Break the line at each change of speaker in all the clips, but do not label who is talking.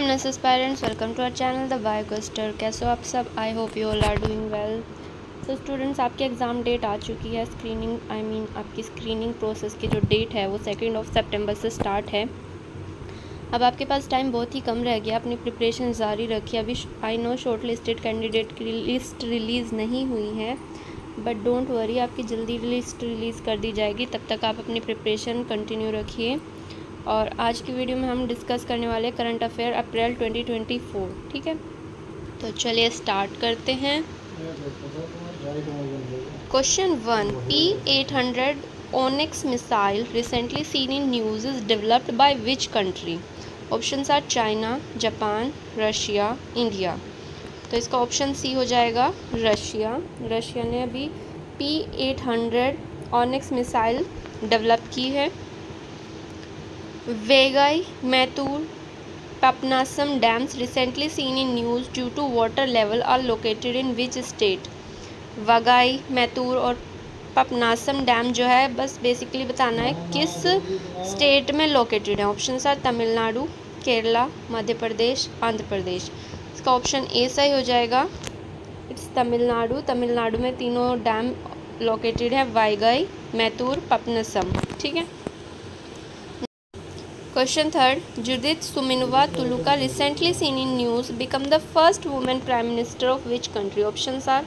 Dearness parents, welcome to our channel the biocoaster. कैसे हो आप सब? I hope you all are doing well. तो स्टूडेंट्स, आपकी एग्ज़ाम डेट आ चुकी है। आपकी स्क्रीनिंग प्रोसेस की जो डेट है वो 2 सितंबर से स्टार्ट है। अब आपके पास टाइम बहुत ही कम रह गया, अपनी प्रिपरेशन जारी रखिए। अभी I know short listed candidate की लिस्ट रिलीज़ नहीं हुई है, बट डोंट वरी, आपकी जल्दी लिस्ट रिलीज़ कर दी जाएगी। तब तक आप अपनी प्रिपरेशन कंटिन्यू रखिए। और आज की वीडियो में हम डिस्कस करने वाले करंट अफेयर अप्रैल 2024, ठीक है। तो चलिए स्टार्ट करते हैं। Question 1, P-800 Onyx missile recently seen in news is developed by which country? Options are China, Japan, Russia, India. तो इसका ऑप्शन सी हो जाएगा रशिया। रशिया ने अभी P-800 Onyx मिसाइल डेवलप की है। Vaigai, Mettur, Papanasam dams recently seen in news due to water level are located in which state? Vaigai, Mettur और Papanasam dam जो है, बस बेसिकली बताना है किस स्टेट में लोकेटेड है। Option are Tamil Nadu, Kerala, Madhya Pradesh, Andhra Pradesh. इसका ऑप्शन ए सही हो जाएगा। इट्स तमिलनाडु। तमिलनाडु में तीनों डैम लोकेटेड है, वाईगाई, मैतूर, पापनासम, ठीक है। Question 3, Judith Suminwa Tuluka recently seen in news become the first woman prime minister of which country? Options are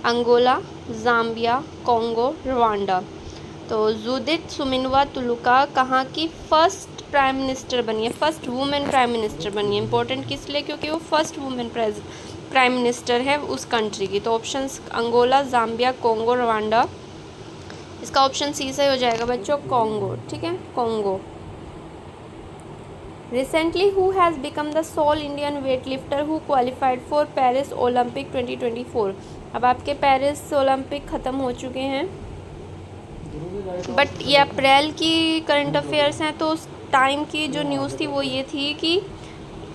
Angola, Zambia, Congo, Rwanda। तो जुदित सुमिनवा तुलुका कहाँ की फर्स्ट प्राइम मिनिस्टर बनी है? फर्स्ट वुमेन प्राइम मिनिस्टर बनी है। इंपॉर्टेंट किस लिए? क्योंकि वो फर्स्ट वुमेन प्राइम मिनिस्टर है उस कंट्री की। तो options Angola, Zambia, Congo, Rwanda. इसका ऑप्शन सी सही हो जाएगा बच्चों, कोंगो, ठीक है, Congo. Recently, who has become the sole Indian weightlifter who qualified for Paris Olympic 2024? अब आपके पेरिस ओलंपिक ख़त्म हो चुके हैं, बट ये अप्रैल की करंट अफेयर्स हैं। तो उस टाइम की जो न्यूज़ थी वो ये थी कि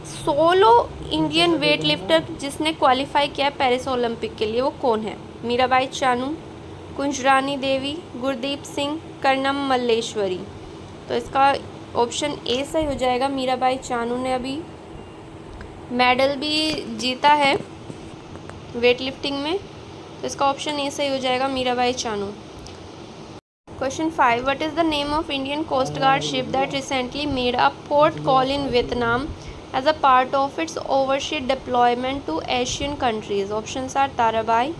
सोलो इंडियन वेटलिफ्टर जिसने क्वालिफाई किया है पेरिस ओलंपिक के लिए, वो कौन है? मीराबाई चानू, कुंजरानी देवी, गुरदीप सिंह, कर्णम मल्लेश्वरी। तो इसका ऑप्शन ए सही हो जाएगा। मीराबाई चानू ने अभी मेडल भी जीता है वेट लिफ्टिंग में, तो इसका ऑप्शन ए सही हो जाएगा, Mirabai Chanu. Question 5, what is the name of Indian coast guard ship that recently made a port call in Vietnam as a part of its overseas deployment to Asian countries? Option are Tarabai,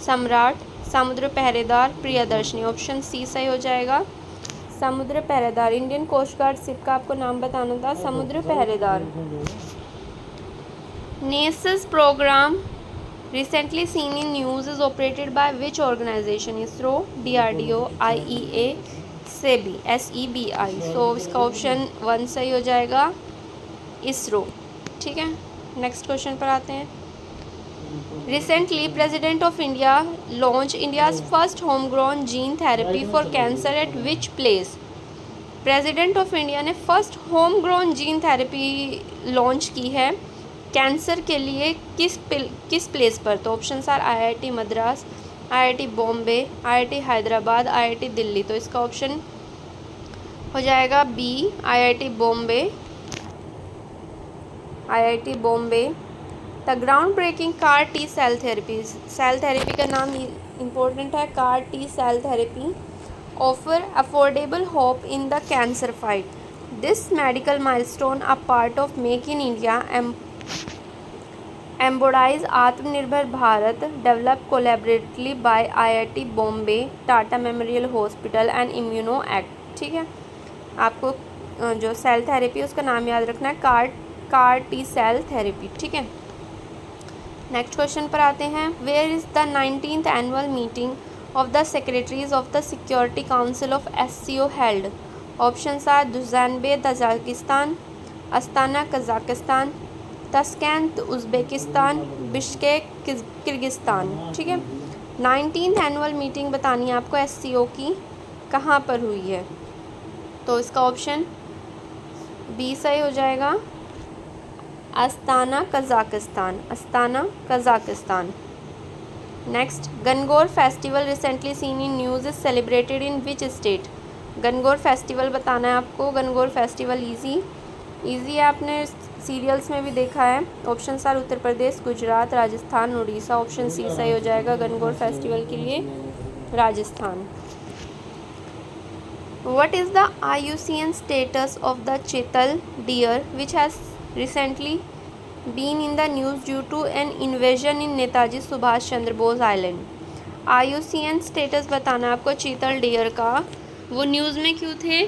Samrat, Samudra पहरेदार, Priyadarshini. Option C सही हो जाएगा, समुद्र पहरेदार। Indian coast guard ship का आपको नाम बताना था, समुद्र पहरेदार। नेसेस program recently seen in news is operated by which organization? ISRO, DRDO, IEA, SEBI। So इसका ऑप्शन 1 सही हो जाएगा, इसरो, ठीक है। नेक्स्ट क्वेश्चन पर आते हैं। Recently, President of India launched India's first homegrown gene therapy for cancer at which place? President of India ने first homegrown gene therapy launch की है कैंसर के लिए, किस प्लेस पर? तो options are IIT Madras, IIT Bombay, IIT Hyderabad, IIT Delhi. तो इसका ऑप्शन हो जाएगा B, IIT Bombay, IIT Bombay. The ground breaking car T cell therapy का नाम इम्पोर्टेंट है, car T cell therapy offer affordable hope in the cancer fight. This medical milestone a part of make in India embodies Atmanirbhar Bharat develop collaboratively by IIT Bombay, Tata memorial hospital and ImmunoACT, ठीक है। आपको जो cell therapy उसका नाम याद रखना है, car T cell therapy, ठीक है। नेक्स्ट क्वेश्चन पर आते हैं। Where is the 19th annual meeting of the secretaries of the security council of SCO held? Options are Dushanbe Tajikistan, Astana Kazakhstan, Tashkent Uzbekistan, Bishkek Kyrgyzstan, ठीक है। 19th annual meeting बतानी है आपको SCO की, कहाँ पर हुई है? तो इसका ऑप्शन बी सही हो जाएगा, Astana Kazakhstan, Astana Kazakhstan. Next, Gangaur festival recently seen in news is celebrated in which state? Gangaur festival बताना है आपको। गनगौर फेस्टिवल इजी, इजी है, आपने सीरियल्स में भी देखा है। Option are Uttar Pradesh, Gujarat, Rajasthan, Orissa. Option C सही हो जाएगा गणगौर फेस्टिवल के लिए Rajasthan. What is the IUCN status of the Chital deer which has recently been in the news due to an invasion in Netaji Subhash Chandra Bose island? IUCN status बताना है आपको चीतल डियर का। वो न्यूज़ में क्यों थे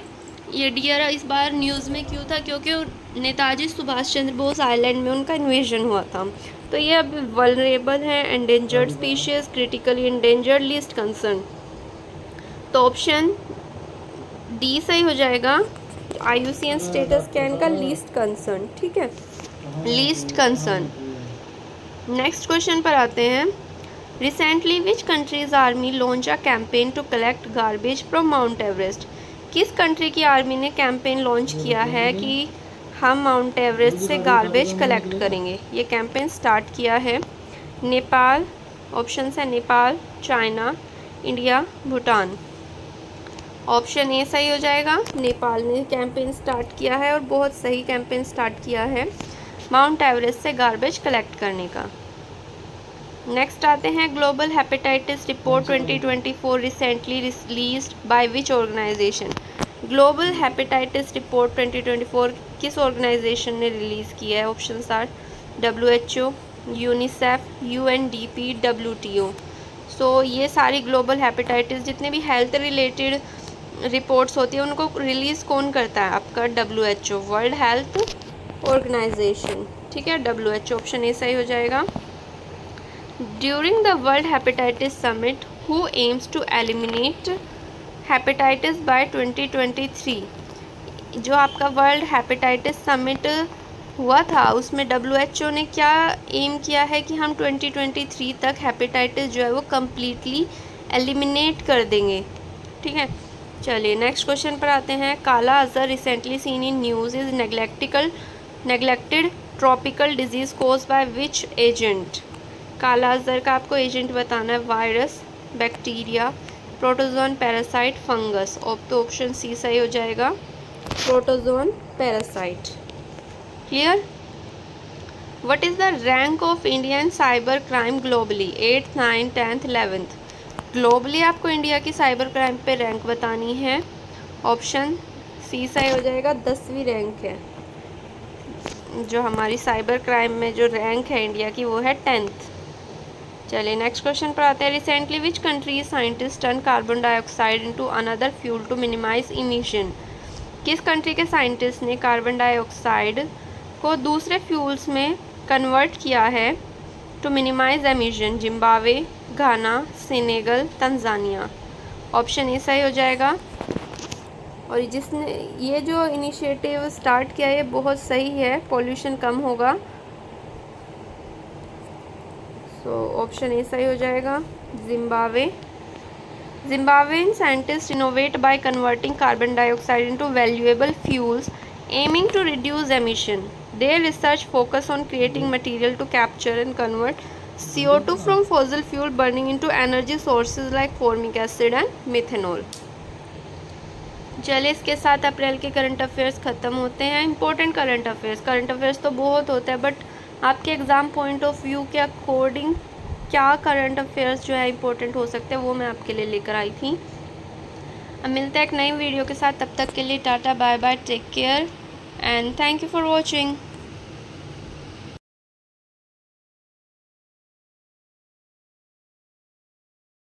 ये डियर इस बार न्यूज़ में क्यों था? क्योंकि नेताजी सुभाष चंद्र बोस आइलैंड में उनका इन्वेजन हुआ था। तो ये अब वल्नरेबल है, endangered species, critically endangered, least concern. तो ऑप्शन डी सही हो जाएगा। IUCN स्टेटस क्या है इनका? Least concern. ठीक है, लीस्ट कंसर्न। नेक्स्ट क्वेश्चन पर आते हैं। Recently which country's army launch a campaign to collect garbage from mount Everest? किस कंट्री की आर्मी ने कैंपेन लॉन्च किया है कि हम माउंट एवरेस्ट से गार्बेज कलेक्ट करेंगे? ये कैंपेन स्टार्ट किया है। नेपाल, ऑप्शन है Nepal, China, India, Bhutan. Option A सही हो जाएगा। नेपाल ने कैंपेन स्टार्ट किया है और बहुत सही कैंपेन स्टार्ट किया है माउंट एवरेस्ट से गार्बेज कलेक्ट करने का। नेक्स्ट आते हैं global hepatitis report 2024 recently released by which organisation? Global hepatitis report 2024 किस ऑर्गेनाइजेशन ने रिलीज़ किया है? Option are WHO, UNICEF, UNDP, WTO। So ये सारी ग्लोबल हेपेटाइटिस जितने भी हेल्थ रिलेटेड रिपोर्ट्स होती है उनको रिलीज़ कौन करता है? आपका WHO, वर्ल्ड हेल्थ ऑर्गेनाइजेशन। ठीक है, WHO। ऑप्शन ए सही हो जाएगा। During the world hepatitis summit who aims to eliminate hepatitis by 2023? जो आपका वर्ल्ड हेपेटाइटिस समिट हुआ था उसमें WHO ने क्या एम किया है कि हम 2023 तक हेपेटाइटिस जो है वो कम्प्लीटली एलिमिनेट कर देंगे। ठीक है, चलिए नेक्स्ट क्वेश्चन पर आते हैं। Kala azar recently seen in news is neglected tropical disease caused by which agent? Kala azar का आपको एजेंट बताना है। Virus, bacteria, protozoan, parasite, fungus. तो ऑप्शन सी सही हो जाएगा, protozoan parasite. Clear? What is the rank of Indian cyber crime globally? 8th, 9th, 10th, 11th। Globally आपको India की साइबर क्राइम पे रैंक बतानी है। ऑप्शन सी सही हो जाएगा, 10वीं रैंक है। जो हमारी साइबर क्राइम में जो रैंक है इंडिया की वो है 10th। चलिए नेक्स्ट क्वेश्चन पर आते हैं। Recently which country scientist turn carbon dioxide into another fuel to minimise emission? किस कंट्री के साइंटिस्ट ने कार्बन डाइऑक्साइड को दूसरे फ्यूल्स में कन्वर्ट किया है to minimise emission? Zimbabwe, Ghana, Senegal, Tanzania. Option A सही हो जाएगा। और जिसने ये जो इनिशिएटिव स्टार्ट किया है बहुत सही है, पॉल्यूशन कम होगा। सो ऑप्शन ए सही हो जाएगा, Zimbabwe. Zimbabwean scientists innovate by converting carbon dioxide into valuable fuels, aiming to reduce emission. Their research focus on creating material to capture and convert CO2 from fossil fuel burning into energy sources like formic acid and methanol. चलिए इसके साथ अप्रैल के current affairs ख़त्म होते हैं। Important current affairs तो बहुत होता है, बट आपके एग्ज़ाम पॉइंट ऑफ व्यू के अकॉर्डिंग क्या करंट अफेयर्स जो है इंपॉर्टेंट हो सकते हैं वो मैं आपके लिए लेकर आई थी। अब मिलते हैं एक नई वीडियो के साथ, तब तक के लिए tata bye bye, take care and thank you for watching.